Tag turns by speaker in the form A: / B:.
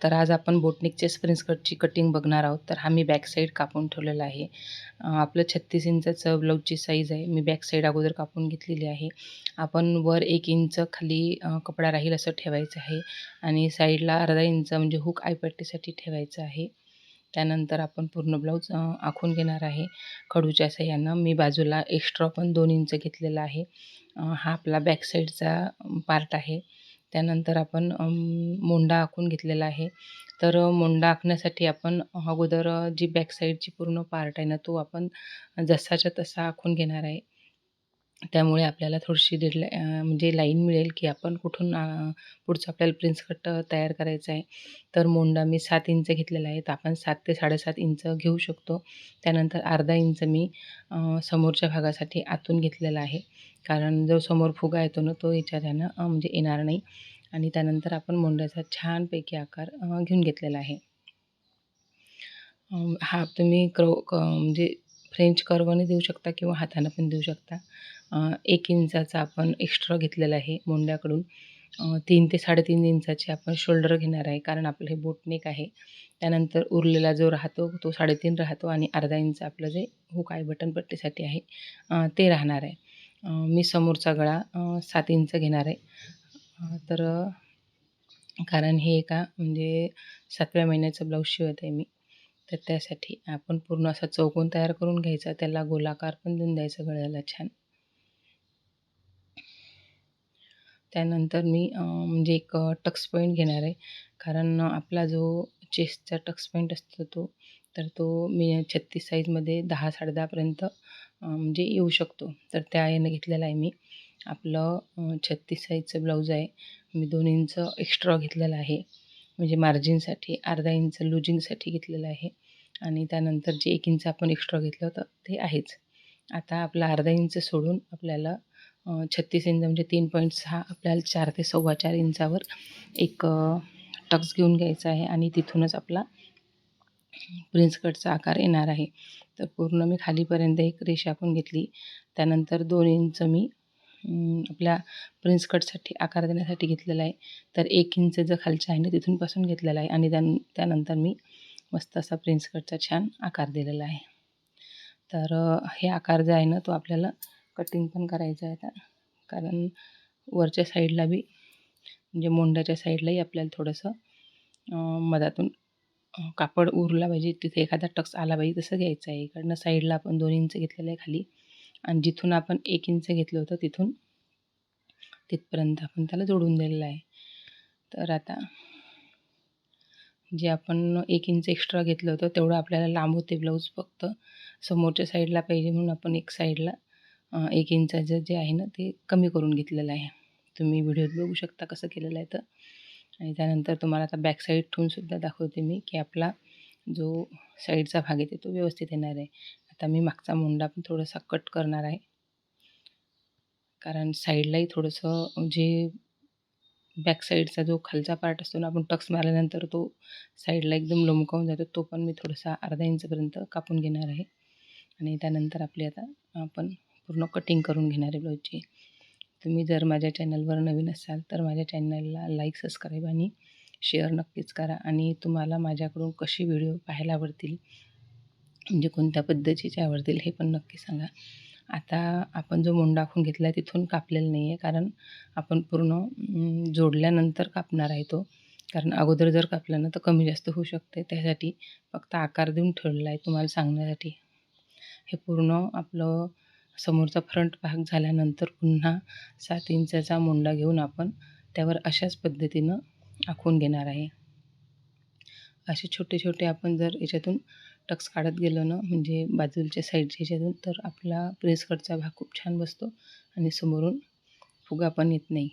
A: तर आज आपण बोटनिकच्या स्प्रिंग स्कर्टची कटिंग बघणार आहोत. तर हा मी बॅक साईड कापून ठेवलेला आहे. आपलं 36 इंचाचं ब्लाऊजची साईज आहे. मी बॅक साईड अगोदर कापून घेतलेली आहे. आपण वर 1 इंच खाली कपडा राहील असं ठेवायचं आहे आणि साईडला अर्धा इंच म्हणजे हुक आयपट्टीसाठी ठेवायचं आहे. त्यानंतर आपण पूर्ण ब्लाऊज आखून घेणार आहे खडूच्या साहाय्यानं. मी बाजूला एक्स्ट्रा पण 2 इंच घेतलेला आहे. हा आपला बॅक साईडचा पार्ट आहे. त्यानंतर आपण मोंडा आखून घेतलेला आहे. तर मोंडा आखण्यासाठी आपण अगोदर जी बॅक साईडची पूर्ण पार्ट आहे ना, तो आपण जसाच्या तसा आखून घेणार आहे. त्यामुळे आपल्याला थोडीशी म्हणजे लाईन मिळेल, की आपण कुठून पुढचं आपल्याला प्रिन्स कट तयार करायचा आहे. तर मोंडा मी 7 इंच घेतलेला आहे. तर आपण 7 ते 7.5 इंच घेऊ शकतो. त्यानंतर अर्धा इंच मी समोरच्या भागासाठी आतून घेतलेला आहे. कारण जो समोर फुगा येतो ना, तो याच्यानं म्हणजे येणार नाही. आणि त्यानंतर आपण मोंड्याचा छानपैकी आकार घेऊन घेतलेला आहे. हा तुम्ही म्हणजे फ्रेंच कर्वने देऊ शकता किंवा हातानं पण देऊ शकता. 1 इंचाचा आपण एक्स्ट्रा घेतलेला आहे मोंड्याकडून. 3 ते 3.5 इंचाचे आपण शोल्डर घेणार आहे, कारण आपलं हे बोटनेक आहे. त्यानंतर उरलेला जो राहतो तो 3.5 राहतो आणि अर्धा इंच आपलं जे हुक आहे बटन पट्टीसाठी आहे ते राहणार आहे. मी समोरचा गळा 7 इंच घेणार आहे. तर कारण हे एका म्हणजे 7व्या महिन्याचं ब्लाऊज शिवत आहे मी. तर त्यासाठी आपण पूर्ण असा चौकोन तयार करून घ्यायचा, त्याला गोलाकार पण देऊन द्यायचा गळ्याला छान. त्यानंतर मी म्हणजे एक टक्स पॉईंट घेणार आहे, कारण आपला जो चेस्टचा टक्स पॉईंट असतो तर तो मी 36 साईजमध्ये 10 10.5 पर्यंत म्हणजे येऊ शकतो. तर त्या यानं घेतलेला आहे मी. आपलं 36 साईजचं ब्लाऊज आहे. मी 2 इंच एक्स्ट्रा घेतलेला आहे. म्हणजे मार्जिनसाठी, अर्धा इंच लुजिंगसाठी घेतलेलं आहे आणि त्यानंतर जे 1 इंच आपण एक्स्ट्रा घेतलं होतं ते आहेच. आता आपला अर्धा इंच सोडून आपल्याला 36 इंच म्हणजे 3.6 आपल्याला 4 ते 4.25 इंचावर एक टक्स घेऊन घ्यायचा आहे आणि तिथूनच आपला प्रिन्स कटचा आकार येणार आहे. तर पूर्ण मी खालीपर्यंत एक रेषा आखून घेतली. त्यानंतर 2 इंच मी आपल्या प्रिन्स कटसाठी आकार देण्यासाठी घेतलेला आहे. तर 1 इंच जो खालच्या आहे ना तिथूनपासून घेतलेला आहे आणि त्यानंतर मी मस्त असा प्रिन्स कटचा छान आकार दिलेला आहे. तर हे आकार जो आहे ना तो आपल्याला कटिंग पण करायचा आहे आता. कारण वरच्या साईडला बी म्हणजे मोंड्याच्या साईडलाही आपल्याला थोडंसं मधातून कापड उरला पाहिजे, तिथे एखादा टक्स आला पाहिजे तसं घ्यायचं आहे. इकडनं साईडला आपण 2 इंच घेतलेलं आहे खाली आणि जिथून आपण 1 इंच घेतलं होतं तिथून तिथपर्यंत आपण त्याला जोडून दिलेलं आहे. तर आता जे आपण 1 इंच एक्स्ट्रा घेतलं होतं तेवढं आपल्याला लांब होते ब्लाऊज, फक्त समोरच्या साईडला पाहिजे म्हणून आपण एक साईडला 1 इंचाचं जे आहे ना ते कमी करून घेतलेलं आहे. तुम्ही व्हिडिओत बघू शकता कसं केलेलं आहे तर. आणि त्यानंतर तुम्हाला आता बॅक साईड ठेवूनसुद्धा दाखवते मी, की आपला जो साईडचा भाग येते तो व्यवस्थित येणार आहे. आता मी मागचा मोंडा पण थोडासा कट करणार आहे, कारण साईडलाही थोडंसं जे बॅक साईडचा जो खालचा पार्ट असतो ना, आपण टक्स मारल्यानंतर तो साईडला एकदम लोंबकावून जातो, तो पण मी थोडासा अर्धा इंचपर्यंत कापून घेणार आहे. आणि त्यानंतर आपली आता आपण पूर्ण कटिंग करून घेणार आहे ब्लाऊजची. तुम्ही जर माझ्या चॅनलवर नवीन असाल तर माझ्या चॅनलला लाईक, सबस्क्राईब आणि शेअर नक्कीच करा. आणि तुम्हाला माझ्याकडून कशी व्हिडिओ पाहायला आवडतील, म्हणजे कोणत्या पद्धतीचे आवडतील हे पण नक्की सांगा. आता आपण जो मोंडा आखून घेतला आहे तिथून कापलेला नाही आहे, कारण आपण पूर्ण जोडल्यानंतर कापणार आहे तो. कारण अगोदर जर कापलं ना तर कमी जास्त होऊ शकते. त्यासाठी फक्त आकार देऊन ठेवलेला आहे तुम्हाला सांगण्यासाठी. हे पूर्ण आपलं समोरचा फ्रंट भाग झाल्यानंतर पुन्हा 7 इंचाचा मोंडा घेऊन आपण त्यावर अशाच पद्धतीनं आखून घेणार आहे. असे छोटे छोटे आपण जर याच्यातून टक्स काढत गेलो ना, म्हणजे बाजूच्या साईडच्या ह्याच्यातून, तर आपला प्रेस कटचा भाग खूप छान बसतो आणि समोरून फुगा पण येत नाही.